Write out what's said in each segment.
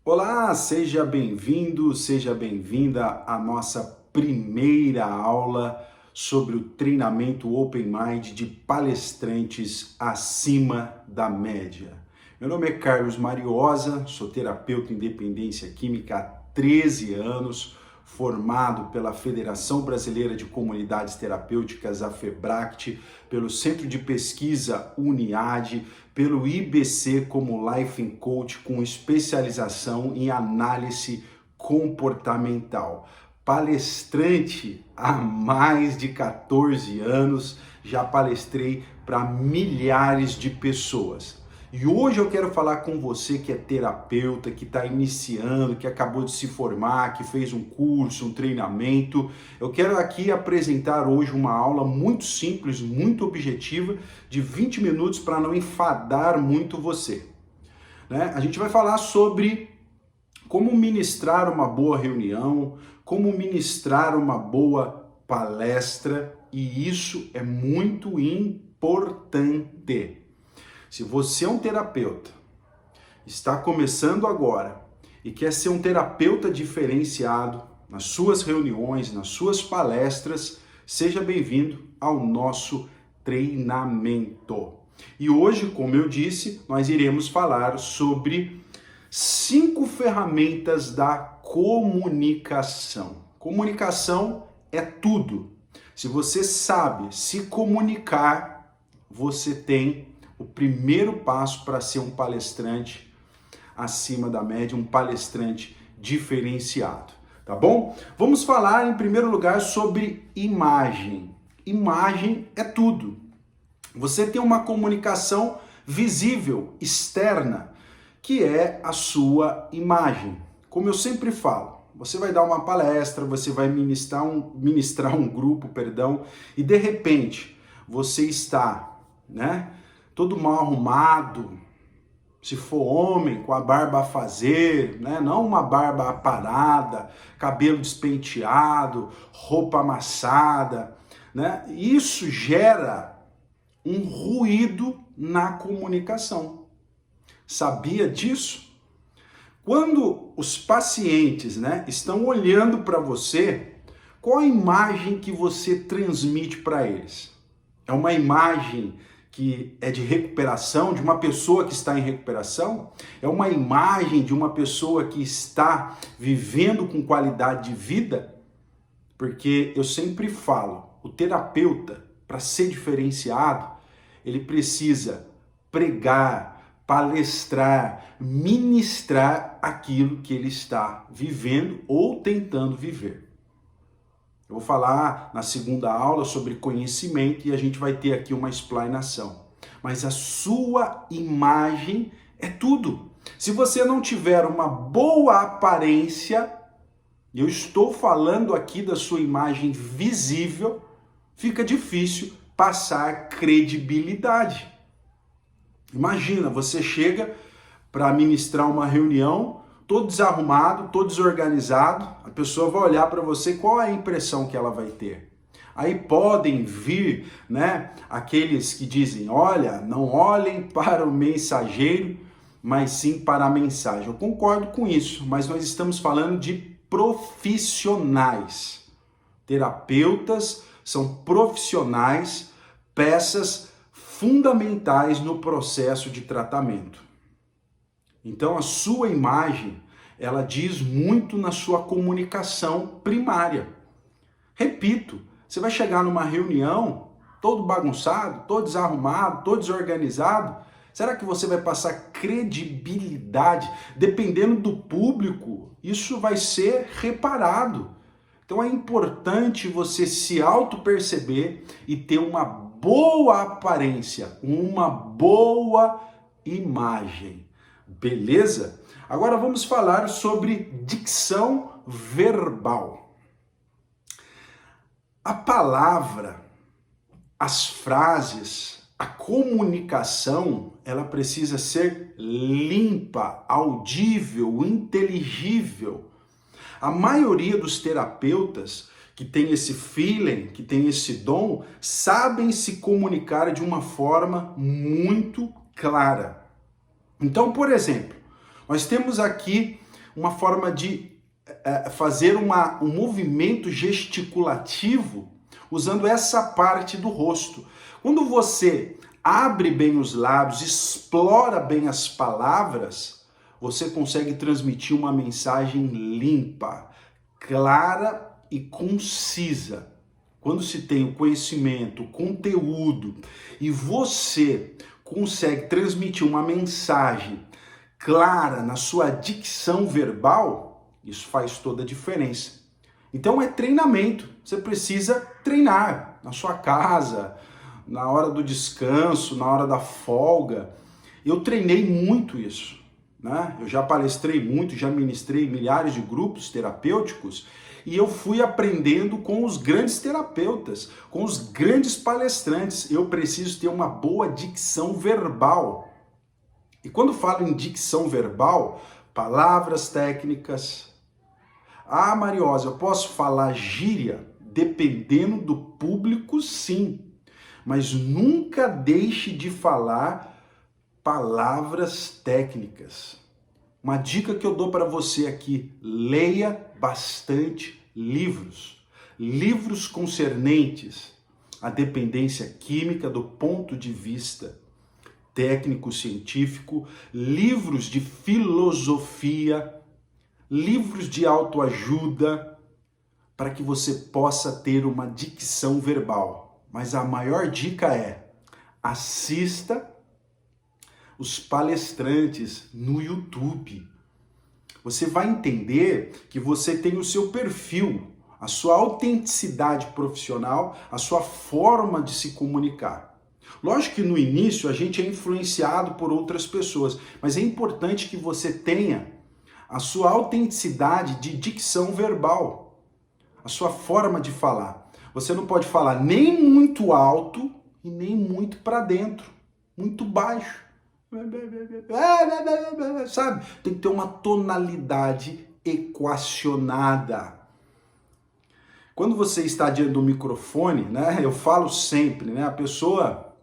Olá, seja bem-vindo, seja bem-vinda à nossa primeira aula sobre o treinamento Open Mind de palestrantes acima da média. Meu nome é Carlos Mariosa, sou terapeuta em dependência química há 13 anos, formado pela Federação Brasileira de Comunidades Terapêuticas, a FEBRACT, pelo Centro de Pesquisa UNIAD, pelo IBC como Life Coach com especialização em análise comportamental. Palestrante há mais de 14 anos, já palestrei para milhares de pessoas. E hoje eu quero falar com você que é terapeuta, que está iniciando, que acabou de se formar, que fez um curso, um treinamento. Eu quero aqui apresentar hoje uma aula muito simples, muito objetiva, de 20 minutos para não enfadar muito você. A gente vai falar sobre como ministrar uma boa reunião, como ministrar uma boa palestra, e isso é muito importante. Se você é um terapeuta, está começando agora e quer ser um terapeuta diferenciado nas suas reuniões, nas suas palestras, seja bem-vindo ao nosso treinamento. E hoje, como eu disse, nós iremos falar sobre 5 ferramentas da comunicação. Comunicação é tudo. Se você sabe se comunicar, você tem o primeiro passo para ser um palestrante acima da média, um palestrante diferenciado, tá bom? Vamos falar em primeiro lugar sobre imagem. Imagem é tudo. Você tem uma comunicação visível, externa, que é a sua imagem. Como eu sempre falo, você vai dar uma palestra, você vai ministrar um grupo, e de repente você está, todo mal arrumado, se for homem, com a barba a fazer, não uma barba aparada, cabelo despenteado, roupa amassada, Isso gera um ruído na comunicação. Sabia disso? Quando os pacientes, estão olhando para você, qual a imagem que você transmite para eles? É uma imagem que é de recuperação, de uma pessoa que está em recuperação? É uma imagem de uma pessoa que está vivendo com qualidade de vida? Porque eu sempre falo, o terapeuta, para ser diferenciado, ele precisa pregar, palestrar, ministrar aquilo que ele está vivendo ou tentando viver. Eu vou falar na segunda aula sobre conhecimento e a gente vai ter aqui uma explanação. Mas a sua imagem é tudo. Se você não tiver uma boa aparência, e eu estou falando aqui da sua imagem visível, fica difícil passar credibilidade. Imagina, você chega para ministrar uma reunião, todo desarrumado, todo desorganizado, a pessoa vai olhar para você, qual é a impressão que ela vai ter? Aí podem vir, aqueles que dizem, olha, não olhem para o mensageiro, mas sim para a mensagem. Eu concordo com isso, mas nós estamos falando de profissionais. Terapeutas são profissionais, peças fundamentais no processo de tratamento. Então a sua imagem, ela diz muito na sua comunicação primária. Repito, você vai chegar numa reunião todo bagunçado, todo desarrumado, todo desorganizado, será que você vai passar credibilidade? Dependendo do público, isso vai ser reparado. Então é importante você se auto-perceber e ter uma boa aparência, uma boa imagem. Beleza? Agora vamos falar sobre dicção verbal. A palavra, as frases, a comunicação, ela precisa ser limpa, audível, inteligível. A maioria dos terapeutas que tem esse feeling, que tem esse dom, sabem se comunicar de uma forma muito clara. Então, por exemplo, nós temos aqui uma forma de fazer um movimento gesticulativo usando essa parte do rosto. Quando você abre bem os lábios, explora bem as palavras, você consegue transmitir uma mensagem limpa, clara e concisa. Quando se tem o conhecimento, o conteúdo e você consegue transmitir uma mensagem clara na sua dicção verbal, isso faz toda a diferença. Então é treinamento. Você precisa treinar na sua casa, na hora do descanso, na hora da folga. Eu treinei muito isso, né? Eu já palestrei muito, já ministrei milhares de grupos terapêuticos e eu fui aprendendo com os grandes terapeutas, com os grandes palestrantes. Eu preciso ter uma boa dicção verbal. E quando falo em dicção verbal, palavras técnicas. Ah, Mariosa, eu posso falar gíria? Dependendo do público, sim. Mas nunca deixe de falar palavras técnicas. Uma dica que eu dou para você aqui: leia bastante livros. Livros concernentes à dependência química do ponto de vista técnico-científico, livros de filosofia, livros de autoajuda, para que você possa ter uma dicção verbal. Mas a maior dica é: assista os palestrantes no YouTube. Você vai entender que você tem o seu perfil, a sua autenticidade profissional, a sua forma de se comunicar. Lógico que no início a gente é influenciado por outras pessoas, mas é importante que você tenha a sua autenticidade de dicção verbal, a sua forma de falar. Você não pode falar nem muito alto e nem muito para dentro, muito baixo. Sabe? Tem que ter uma tonalidade equacionada. Quando você está diante do microfone, né? Eu falo sempre, né? A pessoa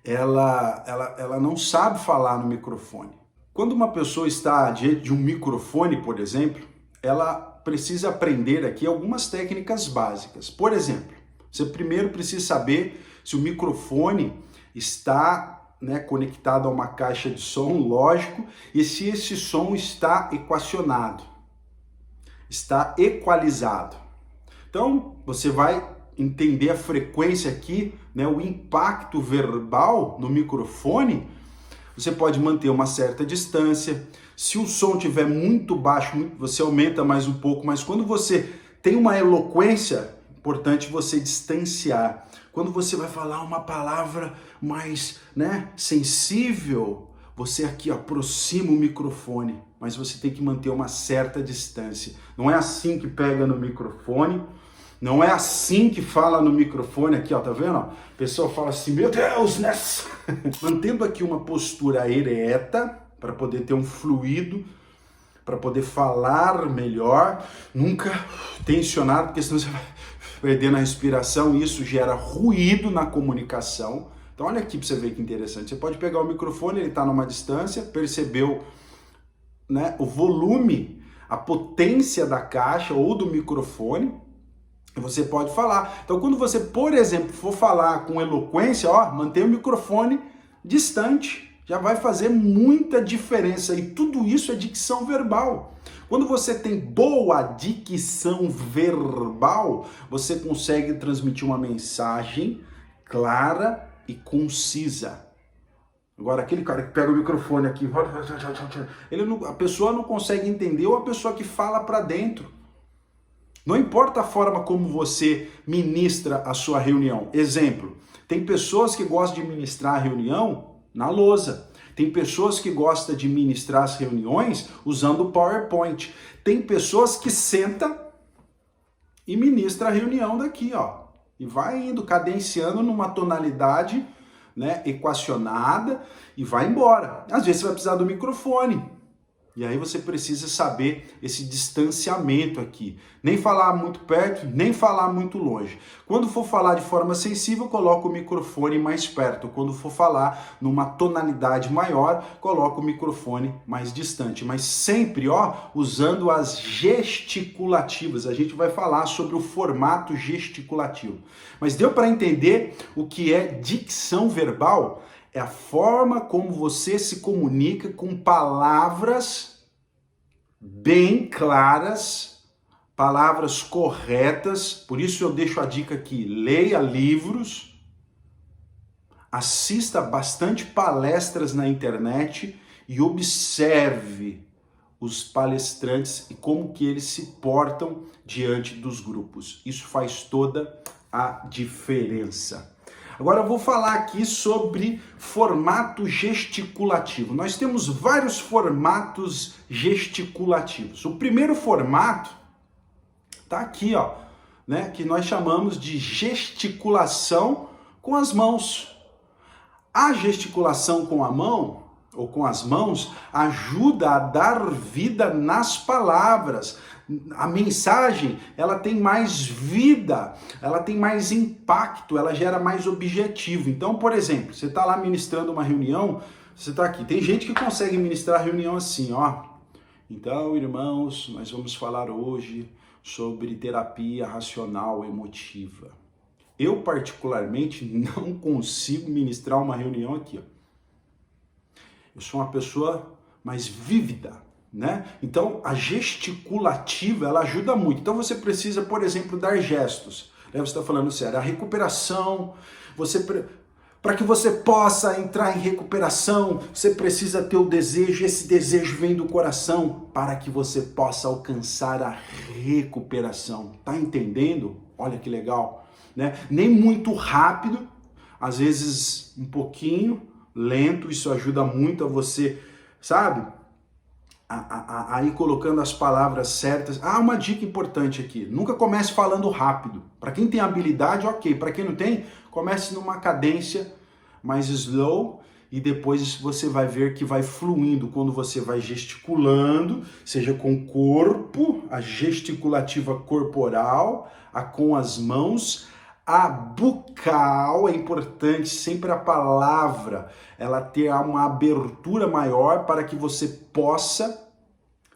ela não sabe falar no microfone. Quando uma pessoa está diante de um microfone, por exemplo, ela precisa aprender aqui algumas técnicas básicas. Por exemplo, você primeiro precisa saber se o microfone está, né, conectado a uma caixa de som, lógico, e se esse som está equacionado, está equalizado. Então, você vai entender a frequência aqui, né, o impacto verbal no microfone. Você pode manter uma certa distância. Se o som estiver muito baixo, você aumenta mais um pouco, mas quando você tem uma eloquência, é importante você distanciar. Quando você vai falar uma palavra mais, né, sensível, você aqui aproxima o microfone, mas você tem que manter uma certa distância. Não é assim que pega no microfone, não é assim que fala no microfone aqui, ó, tá vendo? A pessoa fala assim: meu Deus, né? Mantendo aqui uma postura ereta, para poder ter um fluido, para poder falar melhor, nunca tensionado, porque senão você vai perdendo a respiração e isso gera ruído na comunicação. Então olha aqui para você ver que interessante. Você pode pegar o microfone, ele está numa distância, percebeu, né, o volume, a potência da caixa ou do microfone, e você pode falar. Então quando você, por exemplo, for falar com eloquência, ó, mantenha o microfone distante. Já vai fazer muita diferença e tudo isso é dicção verbal. Quando você tem boa dicção verbal, você consegue transmitir uma mensagem clara e concisa. Agora, aquele cara que pega o microfone aqui, a pessoa não consegue entender, ou a pessoa que fala para dentro. Não importa a forma como você ministra a sua reunião. Exemplo, tem pessoas que gostam de ministrar a reunião na lousa. Tem pessoas que gostam de ministrar as reuniões usando o PowerPoint. Tem pessoas que sentam e ministra a reunião daqui, ó. E vai indo, cadenciando numa tonalidade, né, equacionada, e vai embora. Às vezes você vai precisar do microfone. E aí você precisa saber esse distanciamento aqui. Nem falar muito perto, nem falar muito longe. Quando for falar de forma sensível, coloca o microfone mais perto. Quando for falar numa tonalidade maior, coloca o microfone mais distante. Mas sempre, ó, usando as gesticulativas. A gente vai falar sobre o formato gesticulativo. Mas deu para entender o que é dicção verbal? É a forma como você se comunica com palavras bem claras, palavras corretas. Por isso eu deixo a dica aqui: leia livros, assista bastante palestras na internet e observe os palestrantes e como que eles se portam diante dos grupos. Isso faz toda a diferença. Agora eu vou falar aqui sobre formato gesticulativo. Nós temos vários formatos gesticulativos. O primeiro formato tá aqui, ó, né, que nós chamamos de gesticulação com as mãos. A gesticulação com a mão ou com as mãos ajuda a dar vida nas palavras. A mensagem, ela tem mais vida, ela tem mais impacto, ela gera mais objetivo. Então, por exemplo, você está lá ministrando uma reunião, você está aqui. Tem gente que consegue ministrar a reunião assim, ó. Então, irmãos, nós vamos falar hoje sobre terapia racional emotiva. Eu, particularmente, não consigo ministrar uma reunião aqui, ó. Eu sou uma pessoa mais vívida, né? Então, a gesticulativa, ela ajuda muito. Então, você precisa, por exemplo, dar gestos. Você está falando sério. A recuperação, para que você possa entrar em recuperação, você precisa ter o desejo. Esse desejo vem do coração para que você possa alcançar a recuperação. Tá entendendo? Olha que legal, né? Nem muito rápido, às vezes um pouquinho lento. Isso ajuda muito a você, sabe? A ir colocando as palavras certas. Ah, uma dica importante aqui: nunca comece falando rápido. Para quem tem habilidade, ok. Para quem não tem, comece numa cadência mais slow e depois você vai ver que vai fluindo quando você vai gesticulando, seja com o corpo, a gesticulativa corporal, a com as mãos. A bucal é importante, sempre a palavra, ela ter uma abertura maior para que você possa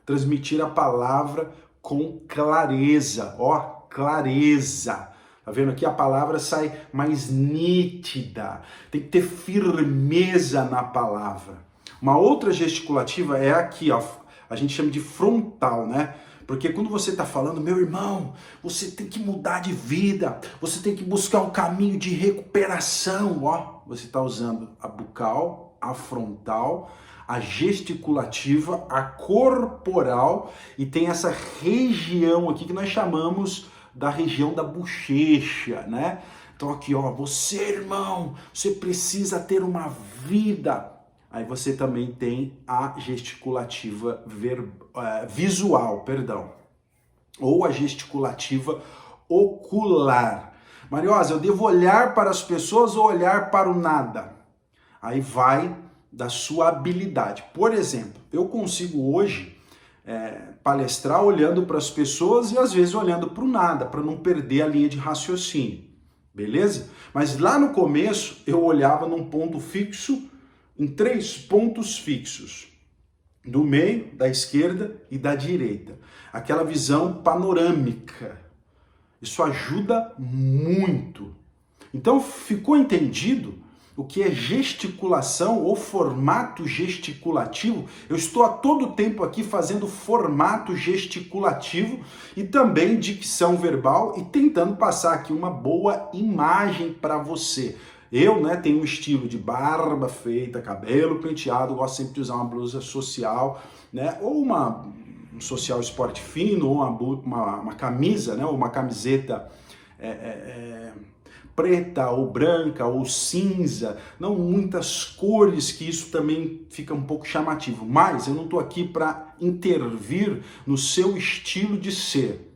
transmitir a palavra com clareza, ó, clareza. Tá vendo aqui? A palavra sai mais nítida, tem que ter firmeza na palavra. Uma outra gesticulativa é aqui, ó, a gente chama de frontal, né? Porque quando você está falando, meu irmão, você tem que mudar de vida, você tem que buscar um caminho de recuperação, ó. Você está usando a bucal, a frontal, a gesticulativa, a corporal e tem essa região aqui que nós chamamos da região da bochecha, né? Então aqui, ó, você, irmão, você precisa ter uma vida. Aí você também tem a gesticulativa visual, ou a gesticulativa ocular. Mariosa, eu devo olhar para as pessoas ou olhar para o nada? Aí vai da sua habilidade. Por exemplo, eu consigo hoje palestrar olhando para as pessoas e às vezes olhando para o nada, para não perder a linha de raciocínio, beleza? Mas lá no começo eu olhava num ponto fixo, em 3 pontos fixos, do meio, da esquerda e da direita. Aquela visão panorâmica. Isso ajuda muito. Então, ficou entendido o que é gesticulação ou formato gesticulativo? Eu estou a todo tempo aqui fazendo formato gesticulativo e também dicção verbal e tentando passar aqui uma boa imagem para você. Eu, né, tenho um estilo de barba feita, cabelo penteado, gosto sempre de usar uma blusa social, né, ou um social esporte fino, ou uma camisa, né, ou uma camiseta preta ou branca ou cinza, não muitas cores, que isso também fica um pouco chamativo. Mas eu não estou aqui para intervir no seu estilo de ser.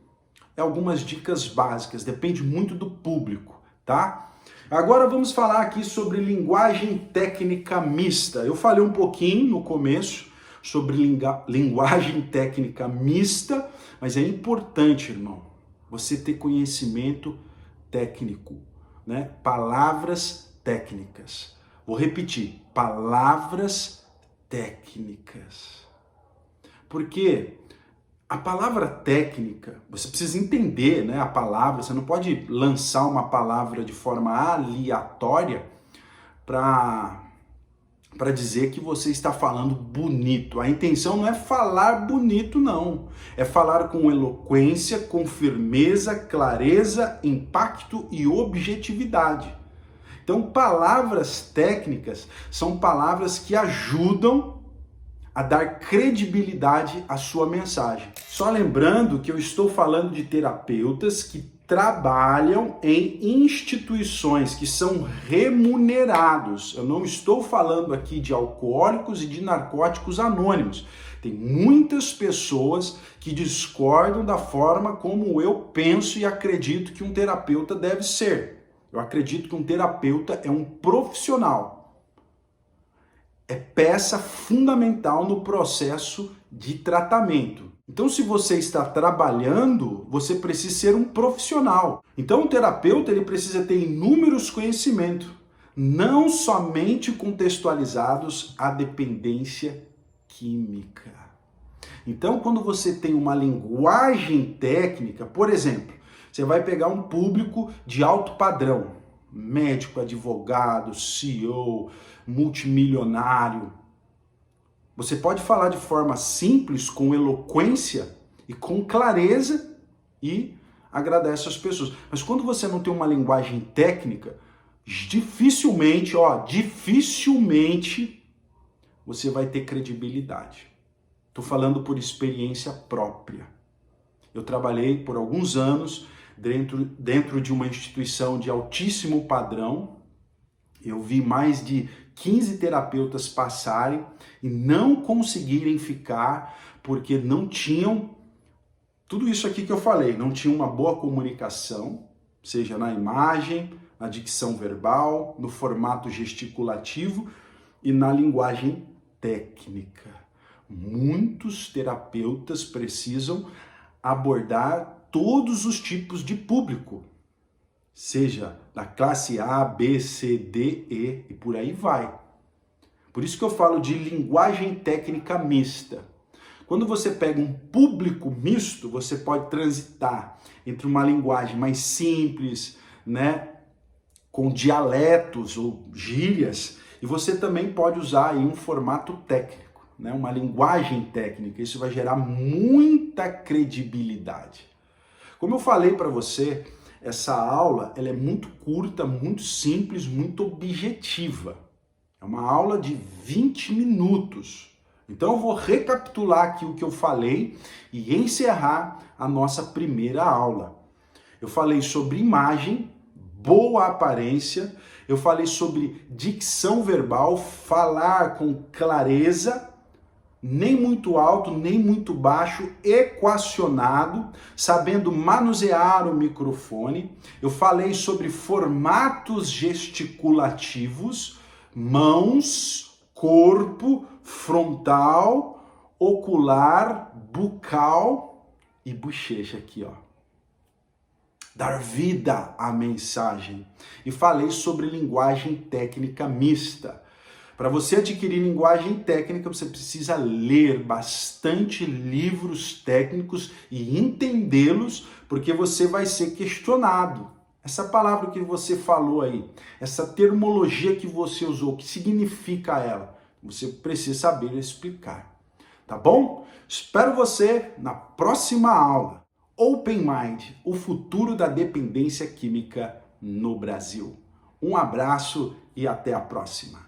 É algumas dicas básicas, depende muito do público, tá? Agora vamos falar aqui sobre linguagem técnica mista. Eu falei um pouquinho no começo sobre linguagem técnica mista, mas é importante, irmão, você ter conhecimento técnico, né? Palavras técnicas. Vou repetir, palavras técnicas. Porque a palavra técnica, você precisa entender, né, a palavra, você não pode lançar uma palavra de forma aleatória para dizer que você está falando bonito. A intenção não é falar bonito, não. É falar com eloquência, com firmeza, clareza, impacto e objetividade. Então, palavras técnicas são palavras que ajudam a dar credibilidade à sua mensagem. Só lembrando que eu estou falando de terapeutas que trabalham em instituições que são remunerados. Eu não estou falando aqui de alcoólicos e de narcóticos anônimos. Tem muitas pessoas que discordam da forma como eu penso e acredito que um terapeuta deve ser. Eu acredito que um terapeuta é um profissional. É peça fundamental no processo de tratamento. Então, se você está trabalhando, você precisa ser um profissional. Então, o terapeuta ele precisa ter inúmeros conhecimentos, não somente contextualizados à dependência química. Então, quando você tem uma linguagem técnica, por exemplo, você vai pegar um público de alto padrão, médico, advogado, CEO, multimilionário. Você pode falar de forma simples, com eloquência e com clareza e agradece as pessoas. Mas quando você não tem uma linguagem técnica, dificilmente você vai ter credibilidade. Estou falando por experiência própria. Eu trabalhei por alguns anos dentro de uma instituição de altíssimo padrão. Eu vi mais de 15 terapeutas passarem e não conseguirem ficar porque não tinham tudo isso aqui que eu falei, não tinham uma boa comunicação, seja na imagem, na dicção verbal, no formato gesticulativo e na linguagem técnica. Muitos terapeutas precisam abordar todos os tipos de público, seja da classe A, B, C, D, E e por aí vai. Por isso que eu falo de linguagem técnica mista. Quando você pega um público misto, você pode transitar entre uma linguagem mais simples, né, com dialetos ou gírias, e você também pode usar aí um formato técnico, né, uma linguagem técnica. Isso vai gerar muita credibilidade. Como eu falei para você, essa aula ela é muito curta, muito simples, muito objetiva. É uma aula de 20 minutos. Então eu vou recapitular aqui o que eu falei e encerrar a nossa primeira aula. Eu falei sobre imagem, boa aparência, eu falei sobre dicção verbal, falar com clareza, nem muito alto, nem muito baixo, equacionado, sabendo manusear o microfone. Eu falei sobre formatos gesticulativos, mãos, corpo, frontal, ocular, bucal e bochecha aqui, ó. Dar vida à mensagem. E falei sobre linguagem técnica mista. Para você adquirir linguagem técnica, você precisa ler bastante livros técnicos e entendê-los, porque você vai ser questionado. Essa palavra que você falou aí, essa terminologia que você usou, o que significa ela? Você precisa saber explicar. Tá bom? Espero você na próxima aula. Open Mind, o futuro da dependência química no Brasil. Um abraço e até a próxima.